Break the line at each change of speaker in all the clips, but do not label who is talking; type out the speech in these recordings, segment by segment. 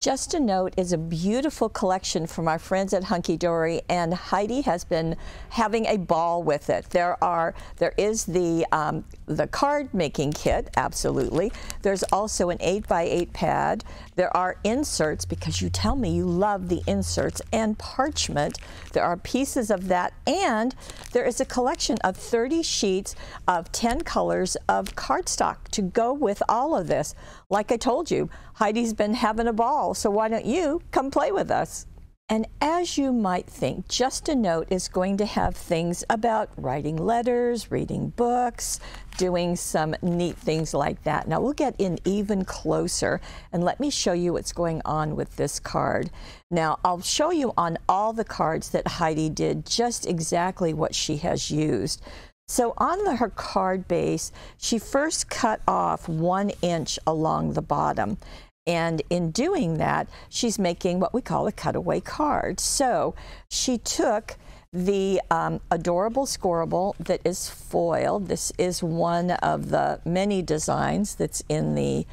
Just a Note is a beautiful collection from our friends at Hunkydory, and Heidi has been having a ball with it. There is the card making kit, absolutely. There's also an 8x8 pad. There are inserts, because you tell me you love the inserts, and parchment. There are pieces of that, and there is a collection of 30 sheets of 10 colors of cardstock to go with all of this. Like I told you, Heidi's been having a ball, so why don't you come play with us? And as you might think, Just a Note is going to have things about writing letters, reading books, doing some neat things like that. Now we'll get in even closer, and let me show you what's going on with this card. Now I'll show you on all the cards that Heidi did just exactly what she has used. So on her card base, she first cut off 1 inch along the bottom. And in doing that, she's making what we call a cutaway card. So she took the adorable scorable that is foiled. This is one of the many designs that's in the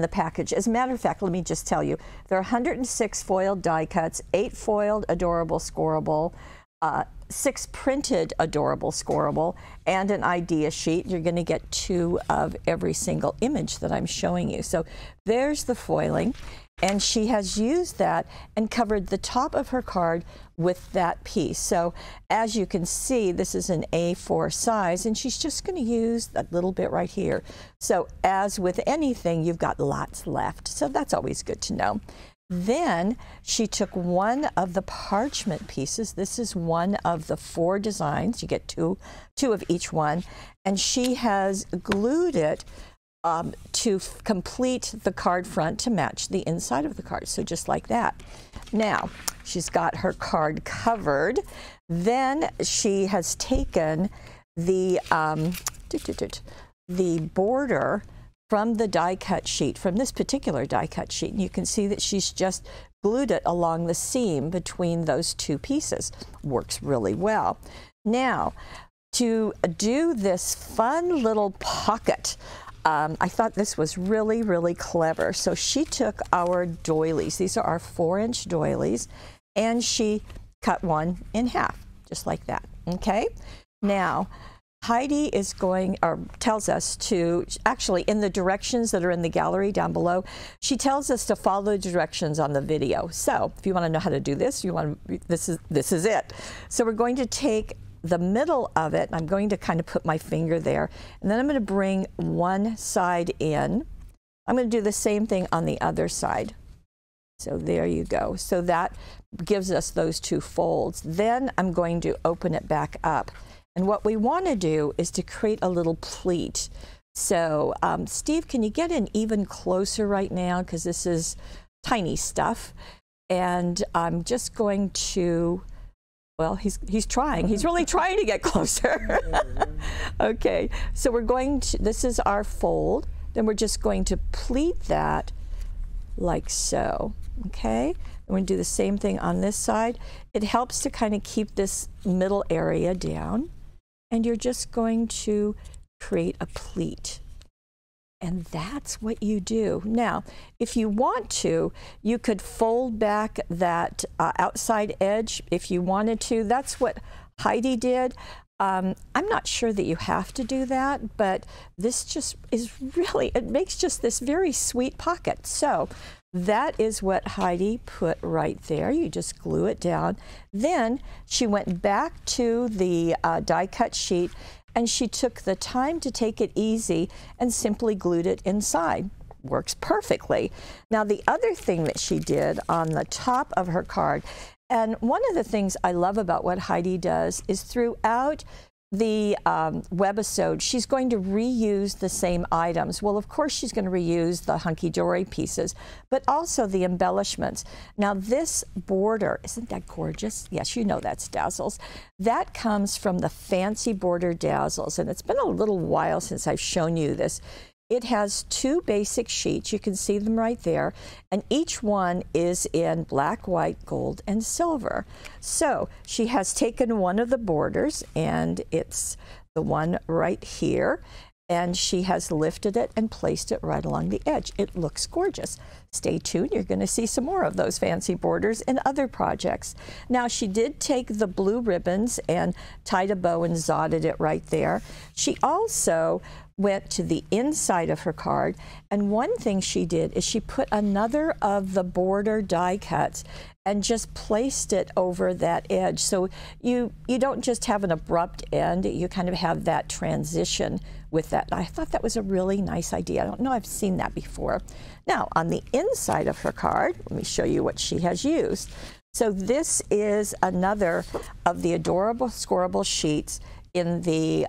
package. As a matter of fact, let me just tell you, there are 106 foiled die cuts, 8 foiled adorable scorable, 6 printed adorable scorable, and an idea sheet. You're going to get 2 of every single image that I'm showing you. So there's the foiling, and she has used that and covered the top of her card with that piece. So as you can see, this is an A4 size, and she's just going to use that little bit right here. So as with anything, you've got lots left, so that's always good to know. Then she took one of the parchment pieces. This is one of the 4 designs. You get two of each one. And she has glued it to complete the card front to match the inside of the card. So just like that. Now, she's got her card covered. Then she has taken the border from the die cut sheet, from this particular die cut sheet, and you can see that she's just glued it along the seam between those 2 pieces. Works really well. Now, to do this fun little pocket, I thought this was really, really clever. So she took our doilies. These are our 4-inch doilies, and she cut one in half, just like that, okay? Now, Heidi is going, or tells us to, actually in the directions that are in the gallery down below, she tells us to follow the directions on the video. So if you want to know how to do this, this is it. So we're going to take the middle of it, and I'm going to kind of put my finger there, and then I'm going to bring one side in. I'm going to do the same thing on the other side. So there you go. So that gives us those 2 folds. Then I'm going to open it back up. And what we want to do is to create a little pleat. So Steve, can you get in even closer right now? Because this is tiny stuff. And I'm just going to, well, he's trying. He's really trying to get closer. Okay, so we're going to, this is our fold. Then we're just going to pleat that like so, okay? We're going to do the same thing on this side. It helps to kind of keep this middle area down. And you're just going to create a pleat. And that's what you do. Now, if you want to, you could fold back that outside edge if you wanted to. That's what Heidi did. I'm not sure that you have to do that, but this just is really, it makes just this very sweet pocket. So that is what Heidi put right there. You just glue it down. Then she went back to the die cut sheet, and she took the time to take it easy and simply glued it inside. Works perfectly. Now the other thing that she did on the top of her card, and one of the things I love about what Heidi does is throughout the webisode, she's going to reuse the same items. Well, of course, she's going to reuse the Hunkydory pieces, but also the embellishments. Now, this border, isn't that gorgeous? Yes, you know that's Dazzles. That comes from the Fancy Border Dazzles, and it's been a little while since I've shown you this. It has 2 basic sheets. You can see them right there. And each one is in black, white, gold, and silver. So she has taken one of the borders, and it's the one right here. and she has lifted it and placed it right along the edge. It looks gorgeous. Stay tuned, you're going to see some more of those fancy borders in other projects. Now, she did take the blue ribbons and tied a bow and zodded it right there. She also went to the inside of her card, and one thing she did is she put another of the border die cuts and just placed it over that edge. So you don't just have an abrupt end, you kind of have that transition with that. I thought that was a really nice idea. I don't know, I've seen that before. Now, on the inside of her card, let me show you what she has used. So this is another of the adorable scoreable sheets in the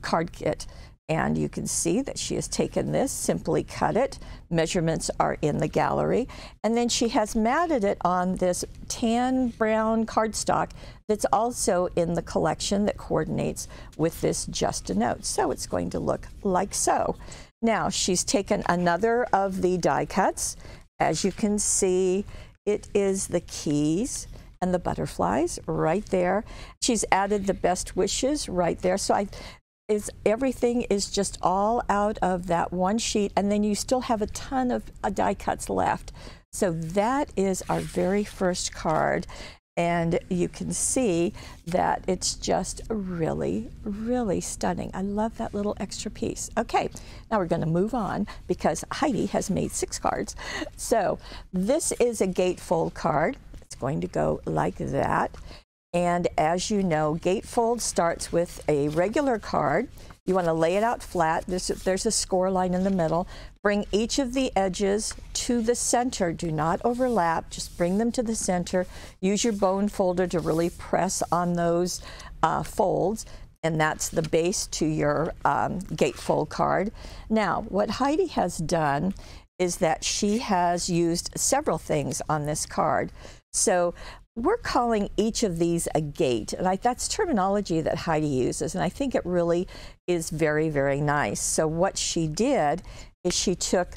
card kit. And you can see that she has taken this, simply cut it. Measurements are in the gallery. And then she has matted it on this tan brown cardstock that's also in the collection that coordinates with this Just a Note. So it's going to look like so. Now, she's taken another of the die cuts. As you can see, it is the keys and the butterflies right there. She's added the best wishes right there. So everything is just all out of that one sheet, and then you still have a ton of die cuts left. So that is our very first card, and you can see that it's just really, really stunning. I love that little extra piece. Okay, now we're going to move on because Heidi has made 6 cards. So this is a Gatefold card. It's going to go like that. And as you know, Gatefold starts with a regular card. You want to lay it out flat. There's a score line in the middle. Bring each of the edges to the center. Do not overlap. Just bring them to the center. Use your bone folder to really press on those folds. And that's the base to your Gatefold card. Now, what Heidi has done is that she has used several things on this card. So we're calling each of these a gate, and that's terminology that Heidi uses, and I think it really is very, very nice. So what she did is she took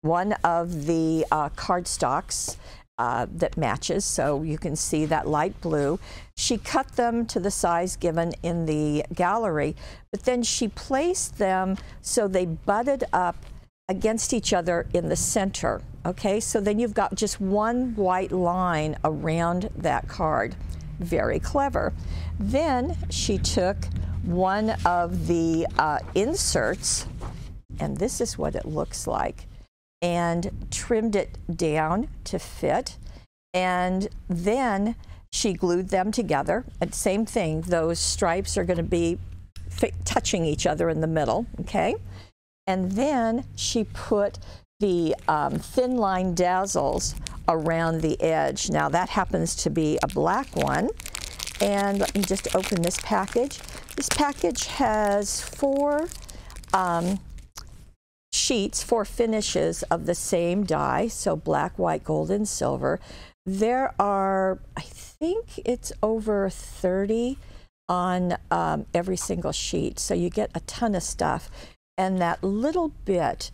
one of the cardstocks that matches, so you can see that light blue. She cut them to the size given in the gallery, but then she placed them so they butted up against each other in the center. Okay, so then you've got just one white line around that card. Very clever. Then she took one of the inserts, and this is what it looks like, and trimmed it down to fit, and then she glued them together. And same thing, those stripes are going to be touching each other in the middle, okay? And then she put the thin line dazzles around the edge. Now that happens to be a black one. And let me just open this package. This package has 4 sheets, 4 finishes of the same die. So black, white, gold, and silver. There are, I think it's over 30 on every single sheet. So you get a ton of stuff. And that little bit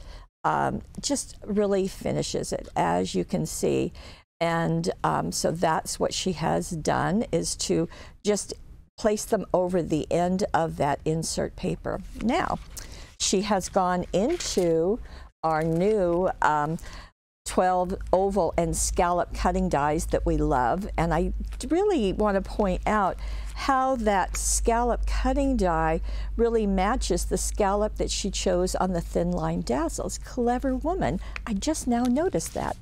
just really finishes it, as you can see. And so that's what she has done, is to just place them over the end of that insert paper. Now, she has gone into our new 12 oval and scallop cutting dies that we love. And I really want to point out how that scallop cutting die really matches the scallop that she chose on the thin line dazzles. Clever woman. I just now noticed that.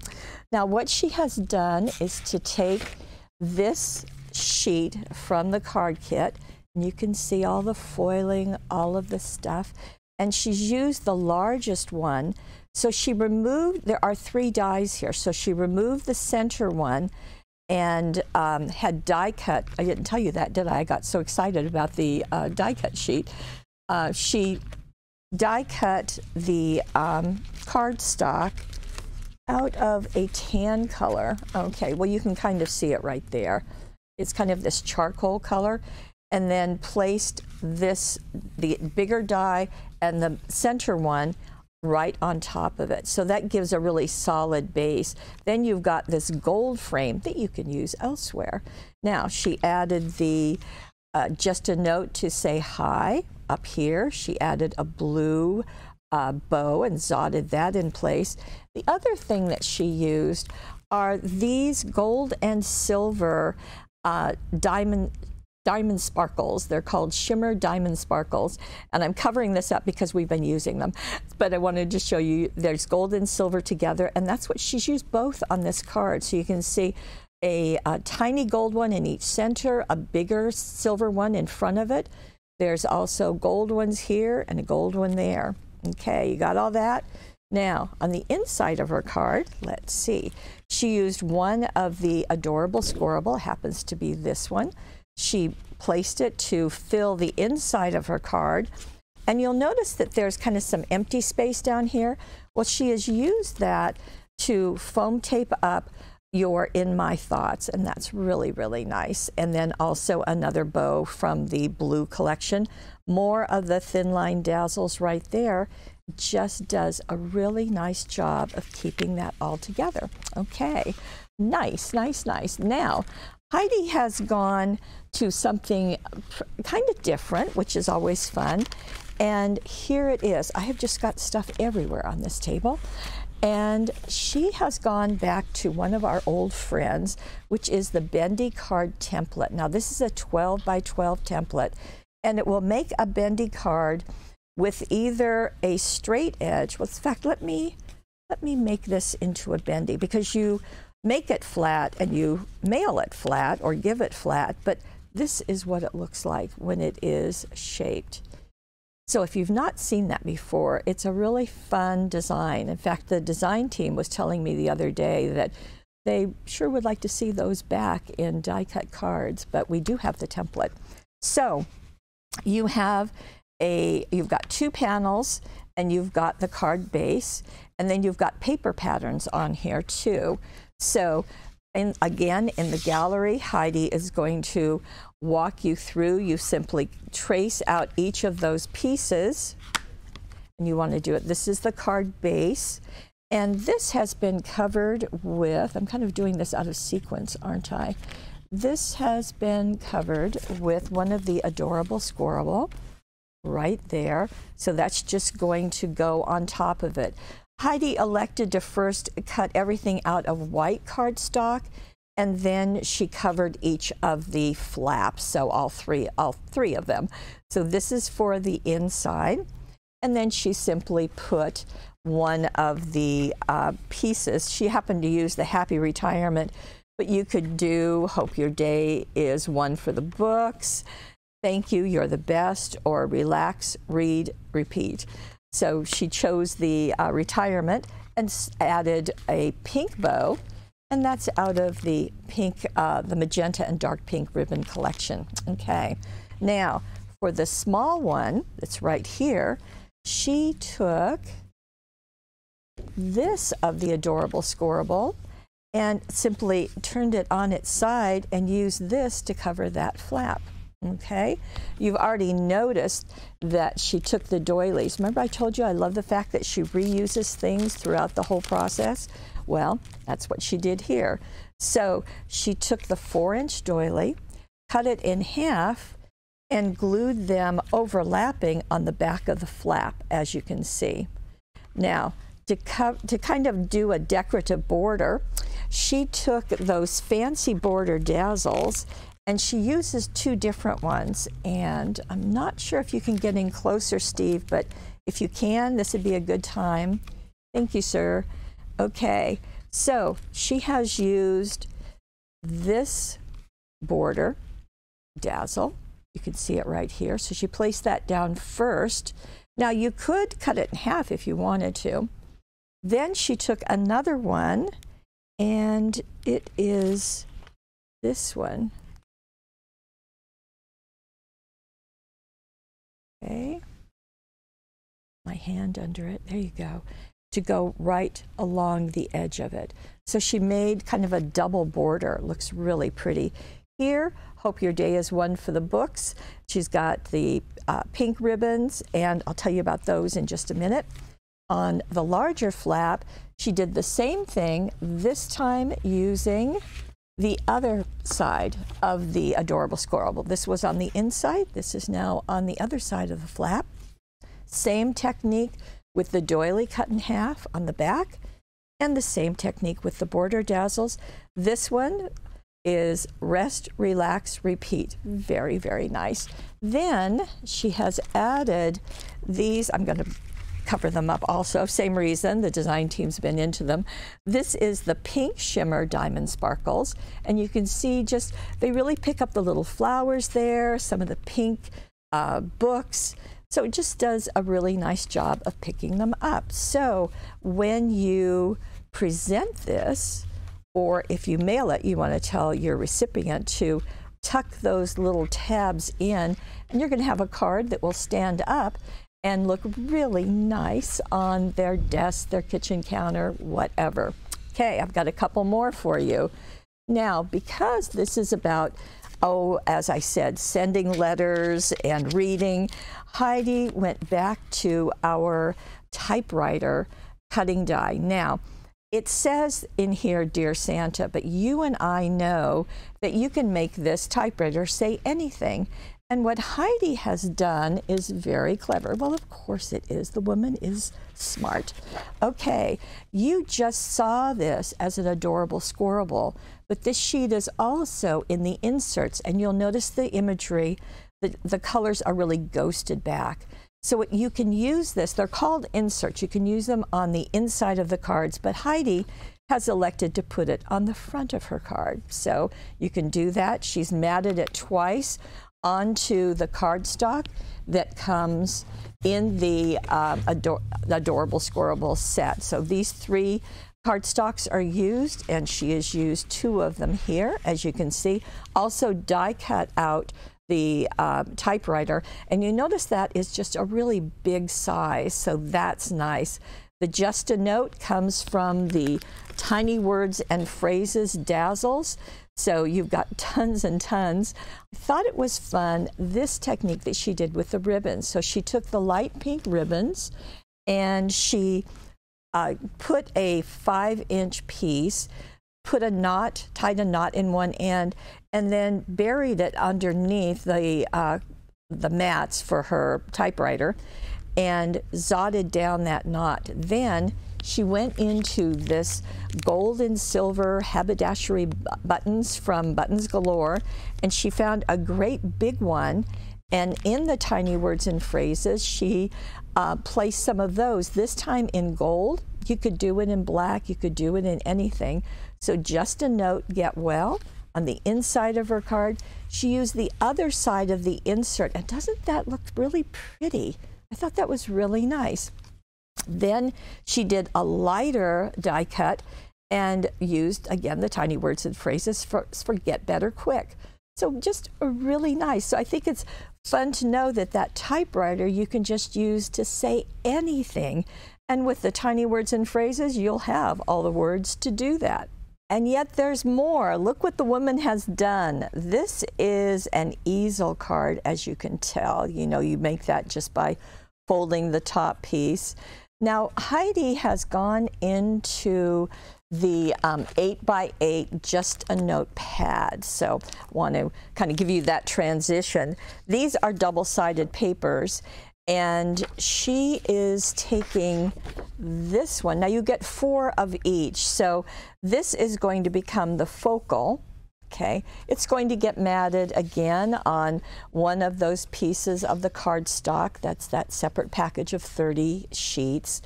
Now what she has done is to take this sheet from the card kit, and you can see all the foiling, all of the stuff, and she's used the largest one. So she removed, there are 3 dies here, so she removed the center one and had die cut. I didn't tell you that, did I? I got so excited about the die cut sheet. She die cut the cardstock out of a tan color. Okay, well you can kind of see it right there. It's kind of this charcoal color, and then placed this, the bigger die and the center one right on top of it. So that gives a really solid base. Then you've got this gold frame that you can use elsewhere. Now she added the Just a Note to say hi up here, she added a blue bow and zotted that in place. The other thing that she used are these gold and silver diamond sparkles. They're called Shimmer diamond sparkles, and I'm covering this up because we've been using them, but I wanted to show you there's gold and silver together, and that's what she's used both on this card. So you can see a tiny gold one in each center, a bigger silver one in front of it. There's also gold ones here and a gold one there. Okay, you got all that? Now, on the inside of her card, let's see. She used one of the adorable scoreable, happens to be this one. She placed it to fill the inside of her card. And you'll notice that there's kind of some empty space down here. Well, she has used that to foam tape up your In My Thoughts, and that's really, really nice. And then also another bow from the blue collection. More of the thin line dazzles right there. Just does a really nice job of keeping that all together. Okay, nice, nice, nice. Now, Heidi has gone to something kind of different, which is always fun. And here it is. I have just got stuff everywhere on this table. And she has gone back to one of our old friends, which is the Bendy card template. Now, this is a 12 by 12 template, and it will make a Bendy card with either a straight edge. Well, in fact, let me make this into a Bendy, because you make it flat and you mail it flat or give it flat, but this is what it looks like when it is shaped. So if you've not seen that before, it's a really fun design. In fact, the design team was telling me the other day that they sure would like to see those back in die-cut cards, but we do have the template. So you have you've got two panels, and you've got the card base, and then you've got paper patterns on here too. So, and again, in the gallery, Heidi is going to walk you through. You simply trace out each of those pieces, and you want to do it. This is the card base, and this has been covered with, I'm kind of doing this out of sequence, aren't I? This has been covered with one of the adorable scoreable right there. So that's just going to go on top of it. Heidi elected to first cut everything out of white cardstock, and then she covered each of the flaps, so all three of them. So this is for the inside, and then she simply put one of the pieces. She happened to use the Happy Retirement, but you could do Hope Your Day is One for the Books, Thank You, You're the Best, or Relax, Read, Repeat. So she chose the retirement and added a pink bow, and that's out of the pink, the magenta and dark pink ribbon collection. Okay, now for the small one that's right here, she took this of the adorable scoreable and simply turned it on its side and used this to cover that flap. Okay, you've already noticed that she took the doilies. Remember I told you I love the fact that she reuses things throughout the whole process? Well, that's what she did here. So she took the 4-inch doily, cut it in half, and glued them overlapping on the back of the flap, as you can see. Now, to kind of do a decorative border, she took those fancy border dazzles, and she uses two different ones, and I'm not sure if you can get in closer, Steve, but if you can, this would be a good time. Thank you, sir. Okay, so she has used this border dazzle. You can see it right here. So she placed that down first. Now you could cut it in half if you wanted to. Then she took another one, and it is this one. Okay, my hand under it, there you go, to go right along the edge of it. So she made kind of a double border. It looks really pretty. Here, Hope Your Day is One for the Books. She's got the pink ribbons, and I'll tell you about those in just a minute. On the larger flap, she did the same thing, this time using the other side of the Adorable Squirrel. This was on the inside. This is now on the other side of the flap. Same technique with the doily cut in half on the back, and the same technique with the border dazzles. This one is rest, relax, repeat. Very, very nice. Then she has added these. I'm going to cover them up also. Same reason, the design team's been into them. This is the pink shimmer diamond sparkles, and you can see just they really pick up the little flowers there, some of the pink books. So it just does a really nice job of picking them up. So when you present this, or if you mail it, you want to tell your recipient to tuck those little tabs in, and you're going to have a card that will stand up and look really nice on their desk, their kitchen counter, whatever. Okay, I've got a couple more for you. Now, because this is about, as I said, sending letters and reading, Heidi went back to our typewriter cutting die. Now, it says in here, Dear Santa, but you and I know that you can make this typewriter say anything. And what Heidi has done is very clever. Well, of course it is. The woman is smart. Okay, you just saw this as an adorable squirrel, but this sheet is also in the inserts, and you'll notice the imagery, the colors are really ghosted back. So you can use this, they're called inserts. You can use them on the inside of the cards, but Heidi has elected to put it on the front of her card. So you can do that. She's matted it twice onto the cardstock that comes in the Adorable Squirrel set. So these 3 cardstocks are used, and she has used 2 of them here, as you can see. Also die cut out the typewriter, and you notice that is just a really big size, so that's nice. The Just a Note comes from the Tiny Words and Phrases Dazzles, so you've got tons and tons. I thought it was fun, this technique that she did with the ribbons. So she took the light pink ribbons and she put a 5-inch piece, put a knot, tied a knot in one end, and then buried it underneath the mats for her typewriter and zotted down that knot. Then she went into this gold and silver haberdashery buttons from Buttons Galore, and she found a great big one, and in the Tiny Words and Phrases she placed some of those, this time in gold. You could do it in black, you could do it in anything. So Just a Note, get well. On the inside of her card, she used the other side of the insert, and doesn't that look really pretty? I thought that was really nice. Then she did a lighter die cut and used, again, the Tiny Words and Phrases for Get Better Quick. So just really nice. So I think it's fun to know that that typewriter you can just use to say anything. And with the Tiny Words and Phrases, you'll have all the words to do that. And yet there's more. Look what the woman has done. This is an easel card, as you can tell. You know, you make that just by folding the top piece. Now, Heidi has gone into the 8x8 Just a Note pad. So I want to kind of give you that transition. These are double-sided papers, and she is taking this one. Now you get 4 of each. So this is going to become the focal. Okay, it's going to get matted again on one of those pieces of the cardstock. That's that separate package of 30 sheets.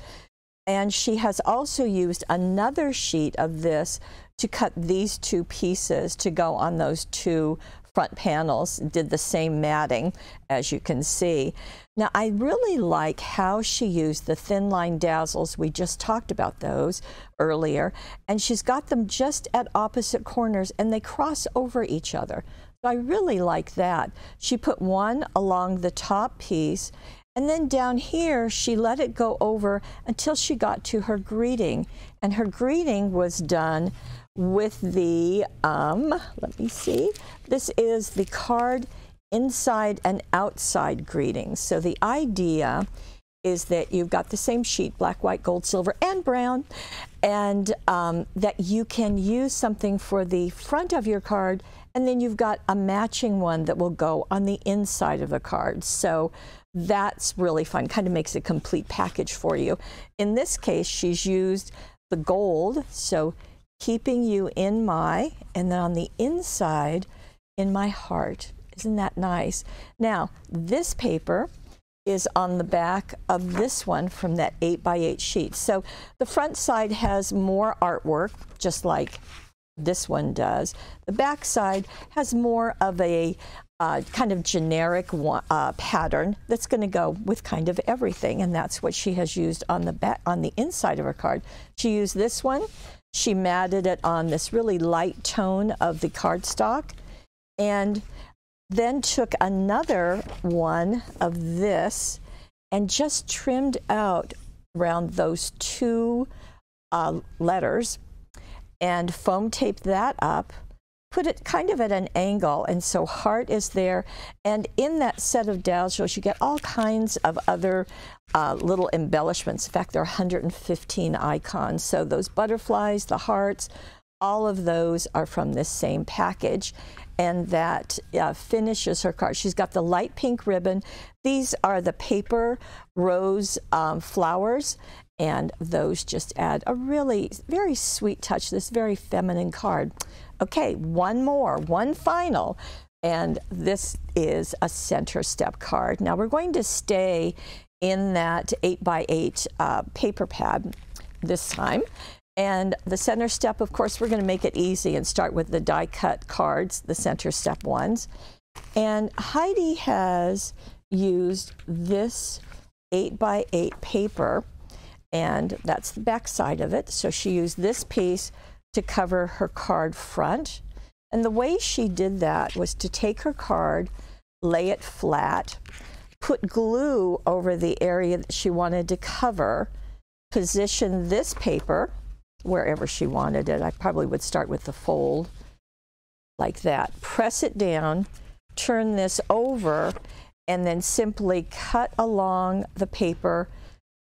And she has also used another sheet of this to cut these 2 pieces to go on those 2 front panels. Did the same matting, as you can see. Now, I really like how she used the thin line dazzles. We just talked about those earlier, and she's got them just at opposite corners, and they cross over each other. So I really like that. She put one along the top piece, and then down here she let it go over until she got to her greeting, and her greeting was done with the let me see, this is the card inside and outside greetings. So the idea is that you've got the same sheet, black, white, gold, silver, and brown, and that you can use something for the front of your card, and then you've got a matching one that will go on the inside of the card. So that's really fun, kind of makes a complete package for you. In this case, she's used the gold, so keeping you in my, and then on the inside, in my heart. Isn't that nice? Now, this paper is on the back of this one from that 8x8 sheet. So the front side has more artwork, just like this one does. The back side has more of a kind of generic pattern that's going to go with kind of everything, and that's what she has used on the back, on the inside of her card. She used this one. She matted it on this really light tone of the cardstock, and then took another one of this and just trimmed out around those two letters and foam taped that up, put it kind of at an angle, and so heart is there. And in that set of dazzles, you get all kinds of other little embellishments. In fact, there are 115 icons. So those butterflies, the hearts, all of those are from this same package, and that finishes her card. She's got the light pink ribbon. These are the paper rose flowers, and those just add a really very sweet touch, this very feminine card. Okay, one more, one final, and this is a center step card. Now we're going to stay in that 8x8 paper pad this time. And the center step, of course, we're going to make it easy and start with the die cut cards, the center step ones. And Heidi has used this 8x8 paper, and that's the back side of it. So she used this piece to cover her card front. And the way she did that was to take her card, lay it flat, put glue over the area that she wanted to cover, position this paper wherever she wanted it. I probably would start with the fold like that. Press it down, turn this over, and then simply cut along the paper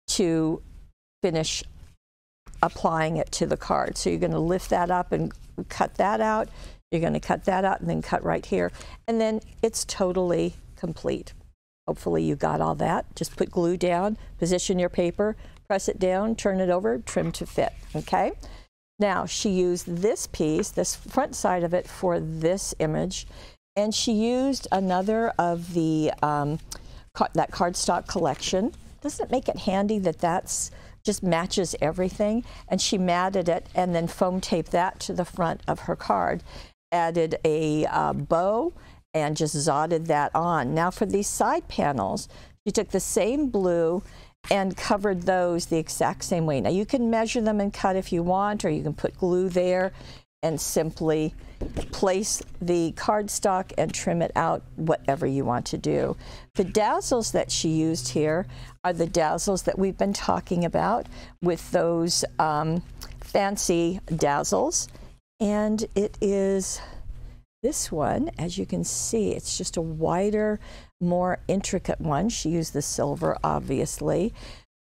to finish applying it to the card. So you're going to lift that up and cut that out. You're going to cut that out and then cut right here. And then it's totally complete. Hopefully you got all that. Just put glue down, position your paper, press it down, turn it over, trim to fit, okay? Now, she used this piece, this front side of it, for this image, and she used another of the, that cardstock collection. Doesn't it make it handy that that's just matches everything? And she matted it and then foam taped that to the front of her card, added a bow, and just zotted that on. Now for these side panels, she took the same blue and covered those the exact same way. Now you can measure them and cut if you want, or you can put glue there and simply place the cardstock and trim it out, whatever you want to do. The dazzles that she used here are the dazzles that we've been talking about with those fancy dazzles. And it is this one, as you can see, it's just a wider, more intricate one. She used the silver, obviously.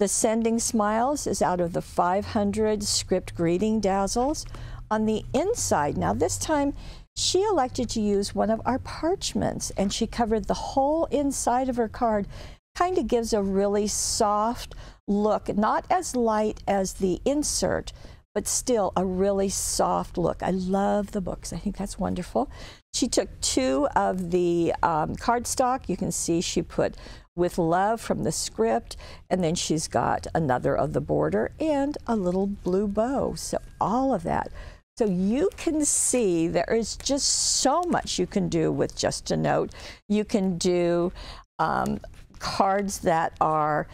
The Sending Smiles is out of the 500 script greeting dazzles. On the inside, now this time, she elected to use one of our parchments, and she covered the whole inside of her card. Kind of gives a really soft look, not as light as the insert, but still a really soft look. I love the books. I think that's wonderful. She took two of the cardstock. You can see she put With Love from the script, and then she's got another of the border and a little blue bow. So all of that. So you can see there is just so much you can do with just a note. You can do cards that are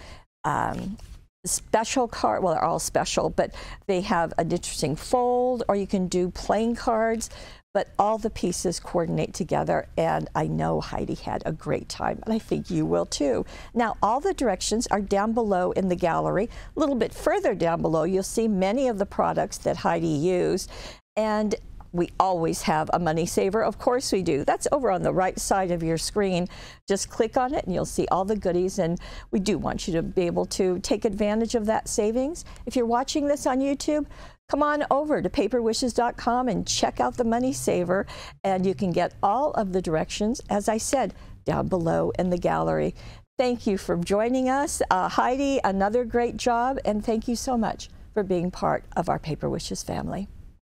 special card, well, they're all special, but they have an interesting fold, or you can do plain cards, but all the pieces coordinate together, and I know Heidi had a great time, and I think you will too. Now, all the directions are down below in the gallery. A little bit further down below, you'll see many of the products that Heidi used, and We always have a money saver. Of course we do. That's over on the right side of your screen. Just click on it and you'll see all the goodies, and we do want you to be able to take advantage of that savings. If you're watching this on YouTube, come on over to paperwishes.com and check out the money saver, and you can get all of the directions, as I said, down below in the gallery. Thank you for joining us. Heidi, another great job, and thank you so much for being part of our Paper Wishes family.